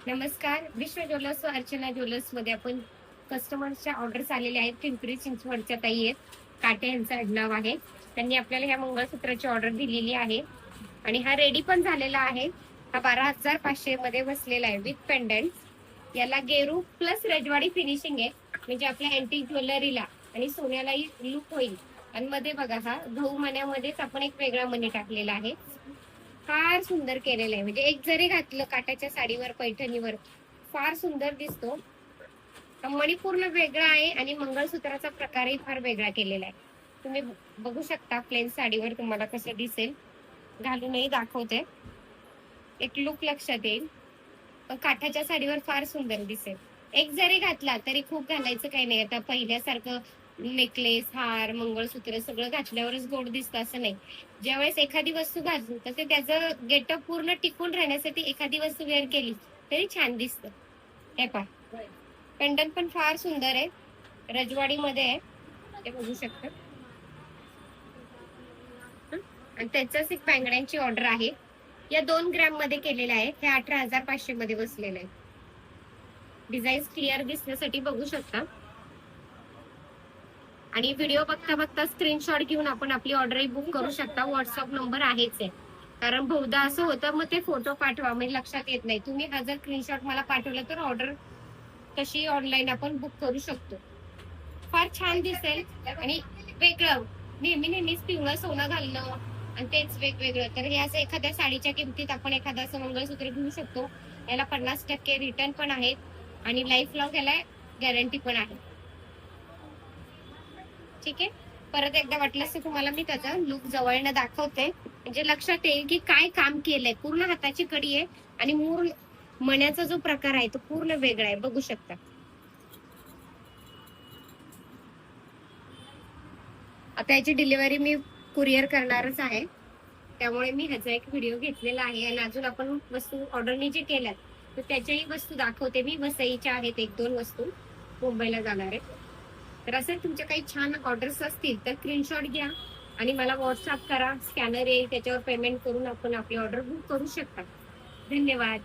नमस्कार. विश्व ज्वेलर्स व अर्चना ज्वेलर्स मध्ये आपण कस्टमर्सच्या ऑर्डर्स आलेल्या आहेत. पिंपरी चिंचवडच्या ताई आहेत. काटे यांचं आडनाव आहे. त्यांनी आपल्याला ह्या मंगळसूत्राची ऑर्डर दिलेली आहे आणि हा रेडी पण झालेला आहे. हा 12,500 मध्ये बसलेला आहे विथ पेंडंट. याला गेरू प्लस रजवाडी फिनिशिंग आहे, म्हणजे आपल्या अँटिक ज्वेलरीला आणि सोन्यालाही लुक होईल. आणि मध्ये बघा, हा गहू मण्यामध्येच आपण एक वेगळा मणी टाकलेला आहे. फार सुंदर केलेलं आहे, म्हणजे एक जरी घातलं काटाच्या साडीवर, पैठणीवर फार सुंदर दिसतो. मणी पूर्ण वेगळा आहे आणि मंगळसूत्राचा प्रकारही फार वेगळा केलेला आहे. तुम्ही बघू शकता प्लेन साडीवर तुम्हाला कसं दिसेल. घालूनही दाखवते, एक लुक लक्षात येईल. पण काठाच्या साडीवर फार सुंदर दिसेल. एक जरी घातला तरी खूप घालायचं काही नाही. आता पहिल्यासारखं नेकलेस, हार, मंगळसूत्र सगळं घातल्यावरच गोड दिसतं असं नाही. ज्यावेळेस एखादी वस्तू घालतो तर ते त्याचं गेटअप पूर्ण टिकून राहण्यासाठी एखादी वस्तू वेअर केली तरी छान दिसतं. हे पहा, पेंडंट पण फार सुंदर आहे, रजवाडी मध्ये आहे, ते बघू शकता. आणि त्याच्याच एक बांगड्यांची ऑर्डर आहे. या 2 ग्रॅम मध्ये केलेल्या आहे. हे 18,500 मध्ये बसलेलं आहे. डिझाईन क्लिअर दिसण्यासाठी बघू शकता. आणि व्हिडिओ बघता बघता स्क्रीनशॉट घेऊन आपण आपली ऑर्डरही बुक करू शकता. व्हॉट्सअप नंबर आहेच आहे. कारण बहुधा असं होतं, मग ते फोटो पाठवा म्हणजे लक्षात येत नाही. तुम्ही हा जर स्क्रीनशॉट मला पाठवला तर ऑर्डर तशी ऑनलाईन आपण बुक करू शकतो. फार छान दिसेल आणि वेगळं. नेहमी नेहमीच पिवळं सोनं घालणं आणि तेच वेगवेगळं, तर हे असं एखाद्या साडीच्या किमतीत आपण एखादं असं मंगळसूत्र घेऊ शकतो. याला 50% रिटर्न पण आहेत आणि लाईफ लॉंग याला गॅरंटी पण आहे. ठीक आहे. परत एकदा वाटलंच तर तुम्हाला मी त्याचा लुक जवळनं दाखवते, म्हणजे लक्षात येईल की काय काम केलंय. पूर्ण हाताची कडी आहे आणि मूळ मण्याचा जो प्रकार आहे तो पूर्ण वेगळा आहे, बघू शकता. आता याची डिलिव्हरी मी कुरिअर करणारच आहे, त्यामुळे मी ह्याचा एक व्हिडिओ घेतलेला आहे. आणि अजून आपण वस्तू ऑर्डरनी जे केल्यात तर त्याच्याही वस्तू दाखवते मी. वसईच्या आहेत 1-2 वस्तू, मुंबईला जाणार आहे. तर असे तुमच्या काही छान ऑर्डर्स असतील तर स्क्रीनशॉट घ्या आणि मला व्हॉट्सअप करा. स्कॅनर येईल, त्याच्यावर पेमेंट करून आपण आपली ऑर्डर बुक करू शकता. धन्यवाद.